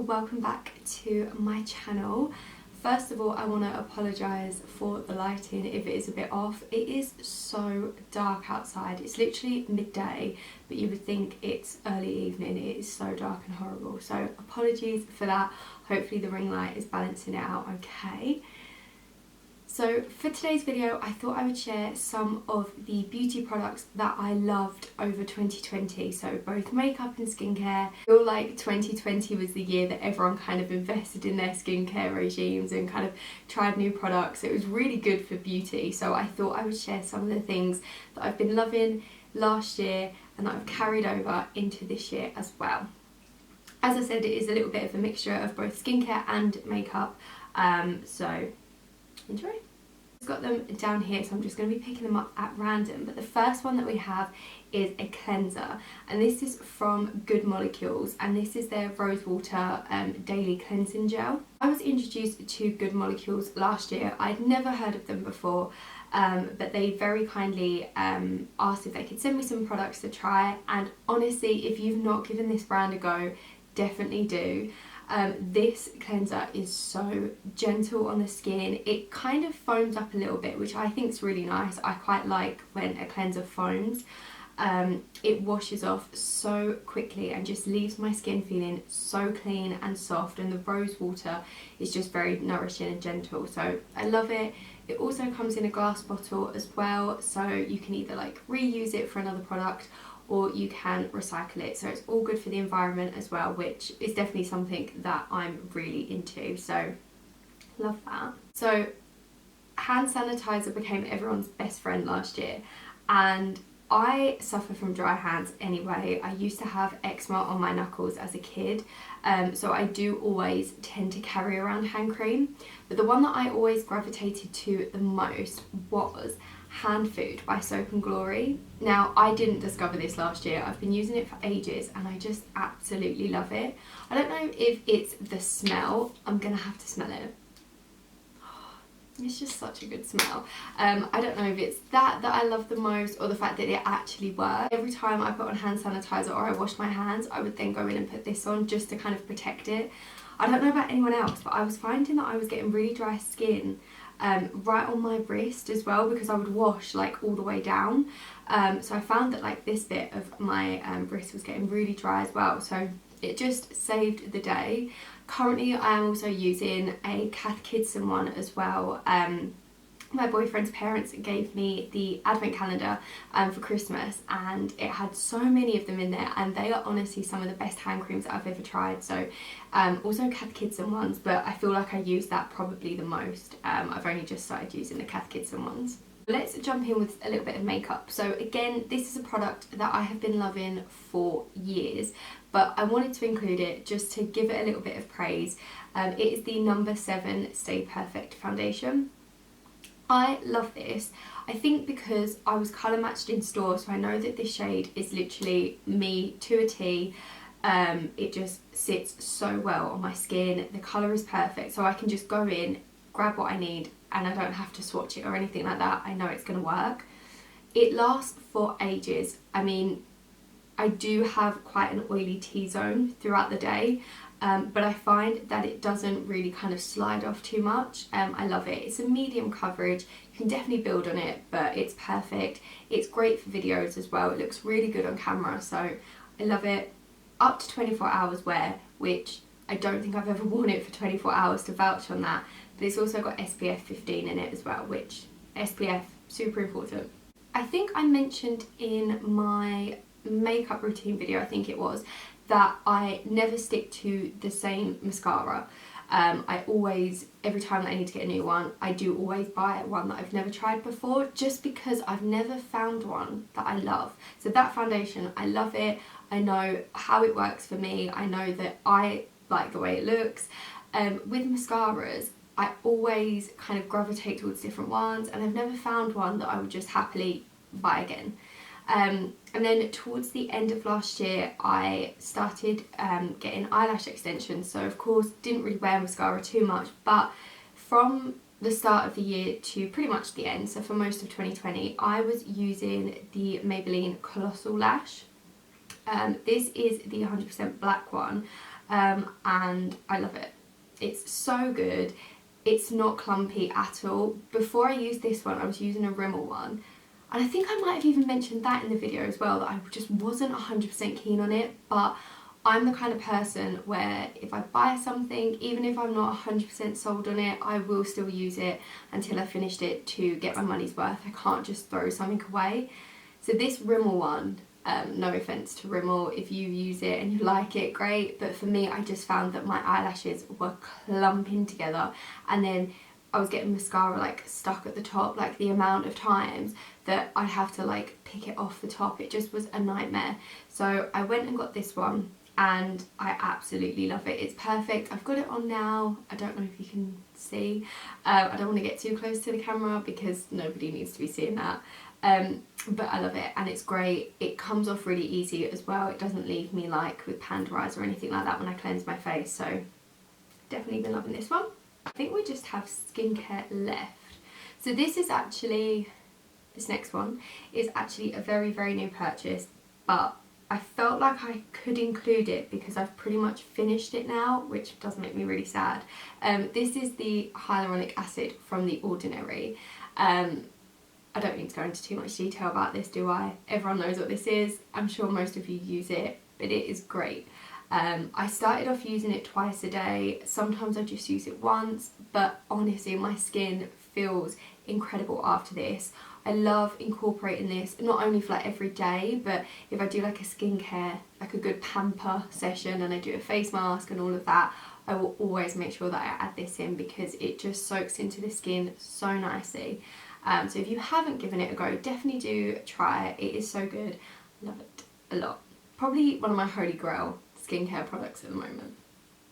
welcome back to my channel. First of all, I want to apologise for the lighting if it is a bit off. It is so dark outside. It's literally midday, but you would think it's early evening. It is so dark and horrible. So apologies for that. Hopefully the ring light is balancing it out okay. So for today's video, I thought I would share some of the beauty products that I loved over 2020. So both makeup and skincare. I feel like 2020 was the year that everyone kind of invested in their skincare regimes and kind of tried new products. It was really good for beauty. So I thought I would share some of the things that I've been loving last year and that I've carried over into this year as well. As I said, it is a little bit of a mixture of both skincare and makeup. So enjoy. I've got them down here, so I'm just going to be picking them up at random. But the first one that we have is a cleanser, and this is from Good Molecules, and this is their Rose Water Daily Cleansing Gel. I was introduced to Good Molecules last year. I'd never heard of them before, but they very kindly asked if they could send me some products to try, and honestly, if you've not given this brand a go, definitely do. This cleanser is so gentle on the skin. It kind of foams up a little bit, which I think is really nice. I quite like when a cleanser foams. It washes off so quickly and just leaves my skin feeling so clean and soft, and the rose water is just very nourishing and gentle, so I love it. It also comes in a glass bottle as well, so you can either like reuse it for another product or you can recycle it, so it's all good for the environment as well, which is definitely something that I'm really into, so love that. So hand sanitizer became everyone's best friend last year, and I suffer from dry hands anyway. I used to have eczema on my knuckles as a kid, so I do always tend to carry around hand cream, but the one that I always gravitated to the most was Hand Food by Soap and Glory. Now, I didn't discover this last year. I've been using it for ages and I just absolutely love it. I don't know if it's the smell. I'm gonna have to smell it. It's just such a good smell. I don't know if it's that I love the most, or the fact that it actually works. Every time I put on hand sanitizer or I wash my hands, I would then go in and put this on just to kind of protect it. I don't know about anyone else, but I was finding that I was getting really dry skin right on my wrist as well, because I would wash like all the way down. So I found that like this bit of my wrist was getting really dry as well, so it just saved the day. Currently I am also using a Cath Kidston one as well. My boyfriend's parents gave me the advent calendar for Christmas, and it had so many of them in there, and they are honestly some of the best hand creams that I've ever tried. So also Cath Kidston ones, but I feel like I use that probably the most. I've only just started using the Cath Kidston ones. Let's jump in with a little bit of makeup. So again, this is a product that I have been loving for years, but I wanted to include it just to give it a little bit of praise. It is the No. 7 Stay Perfect foundation. I love this, I think because I was colour matched in store, so I know that this shade is literally me to a T. It just sits so well on my skin, the colour is perfect, so I can just go in, grab what I need, and I don't have to swatch it or anything like that. I know it's going to work. It lasts for ages. I mean, I do have quite an oily T-zone throughout the day, but I find that it doesn't really kind of slide off too much. I love it. It's a medium coverage. You can definitely build on it, but it's perfect. It's great for videos as well. It looks really good on camera, so I love it. Up to 24 hours wear, which I don't think I've ever worn it for 24 hours to vouch on that, but it's also got SPF 15 in it as well, which SPF, super important. I think I mentioned in my makeup routine video, I think it was, that I never stick to the same mascara. I always, every time that I need to get a new one, I do always buy one that I've never tried before, just because I've never found one that I love. So that foundation, I love it. I know how it works for me. I know that I like the way it looks. With mascaras, I always kind of gravitate towards different ones, and I've never found one that I would just happily buy again. And then towards the end of last year, I started getting eyelash extensions, so of course didn't really wear mascara too much, but from the start of the year to pretty much the end, so for most of 2020, I was using the Maybelline Colossal Lash. This is the 100% black one. and I love it. It's so good. It's not clumpy at all. Before I used this one, I was using a Rimmel one, and I think I might have even mentioned that in the video as well, that I just wasn't 100% keen on it, but I'm the kind of person where if I buy something, even if I'm not 100% sold on it, I will still use it until I finished it to get my money's worth. I can't just throw something away. So this Rimmel one, no offence to Rimmel, if you use it and you like it, great, but for me, I just found that my eyelashes were clumping together, and then I was getting mascara like stuck at the top, like the amount of times that I'd have to like pick it off the top, it just was a nightmare. So I went and got this one, and I absolutely love it. It's perfect. I've got it on now. I don't know if you can see. I don't want to get too close to the camera because nobody needs to be seeing that. But I love it, and it's great. It comes off really easy as well. It doesn't leave me like with panda eyes or anything like that when I cleanse my face. So definitely been loving this one. I think we just have skincare left. So this next one is actually a very, very new purchase, but I felt like I could include it because I've pretty much finished it now, which does make me really sad. This is the hyaluronic acid from The Ordinary. I don't need to go into too much detail about this, do I? Everyone knows what this is. I'm sure most of you use it, but it is great. I started off using it twice a day. Sometimes I just use it once, but honestly my skin feels incredible after this. I love incorporating this not only for like every day, but if I do like a skincare, like a good pamper session, and I do a face mask and all of that, I will always make sure that I add this in because it just soaks into the skin so nicely. So if you haven't given it a go, definitely do try it. It is so good. Love it a lot. Probably one of my holy grail skincare products at the moment.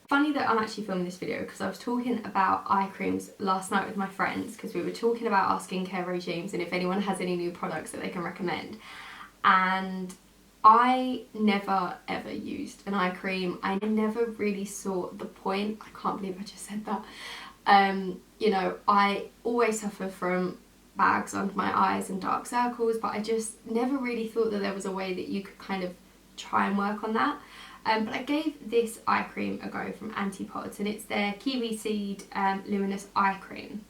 Funny that I'm actually filming this video because I was talking about eye creams last night with my friends because we were talking about our skincare regimes and if anyone has any new products that they can recommend. And I never ever used an eye cream. I never really saw the point. I can't believe I just said that. You know, I always suffer from bags under my eyes and dark circles, but I just never really thought that there was a way that you could kind of try and work on that. But I gave this eye cream a go from Antipods, and it's their Kiwi Seed Luminous Eye Cream.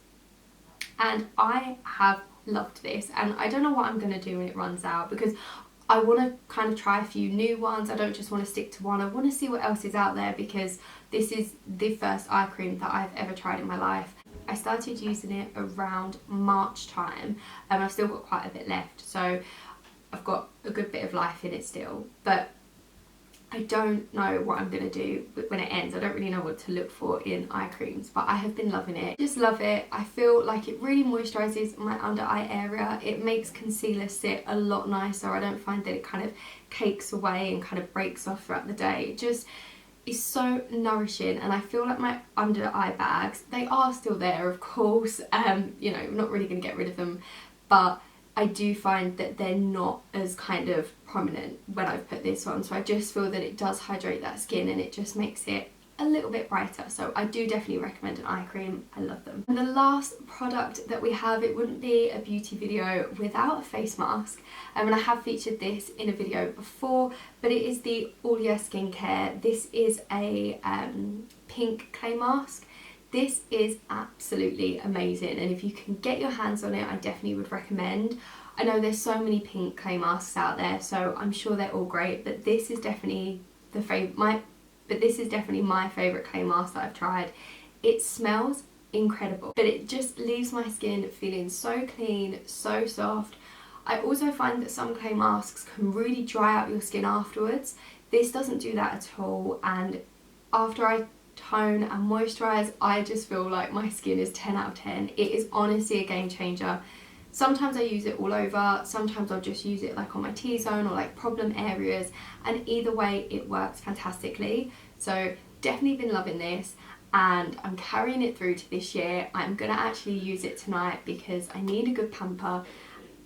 And I have loved this, and I don't know what I'm going to do when it runs out because I want to kind of try a few new ones. I don't just want to stick to one. I want to see what else is out there because this is the first eye cream that I've ever tried in my life. I started using it around March time, and I've still got quite a bit left, so I've got a good bit of life in it still, but I don't know what I'm going to do when it ends. I don't really know what to look for in eye creams, but I have been loving it. Just love it. I feel like it really moisturises my under eye area. It makes concealer sit a lot nicer. I don't find that it kind of cakes away and kind of breaks off throughout the day. It just is so nourishing, and I feel like my under eye bags, they are still there of course. You know, I'm not really going to get rid of them, but I do find that they're not as kind of prominent when I've put this on, so I just feel that it does hydrate that skin and it just makes it a little bit brighter. So I do definitely recommend an eye cream. I love them. And the last product that we have, it wouldn't be a beauty video without a face mask, and I have featured this in a video before, but it is the Olia Skincare. This is a pink clay mask. This is absolutely amazing, and if you can get your hands on it, I definitely would recommend. I know there's so many pink clay masks out there, so I'm sure they're all great, but this is definitely my favourite clay mask that I've tried. It smells incredible, but it just leaves my skin feeling so clean, so soft. I also find that some clay masks can really dry out your skin afterwards. This doesn't do that at all, and after I tone and moisturise, I just feel like my skin is 10 out of 10. It is honestly a game changer. Sometimes I use it all over, sometimes I'll just use it like on my T-zone or like problem areas, and either way it works fantastically. So definitely been loving this, and I'm carrying it through to this year. I'm gonna actually use it tonight because I need a good pamper.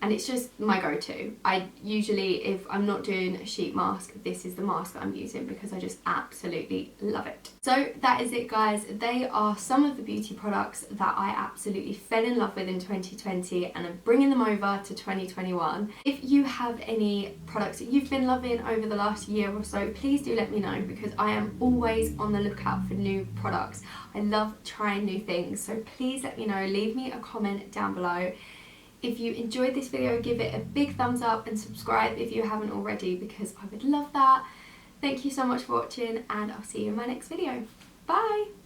and it's just my go-to. I usually, if I'm not doing a sheet mask, this is the mask that I'm using because I just absolutely love it. So that is it, guys. They are some of the beauty products that I absolutely fell in love with in 2020, and I'm bringing them over to 2021. If you have any products that you've been loving over the last year or so, please do let me know, because I am always on the lookout for new products. I love trying new things, so please let me know. Leave me a comment down below. If you enjoyed this video, give it a big thumbs up and subscribe if you haven't already, because I would love that. Thank you so much for watching, and I'll see you in my next video. Bye!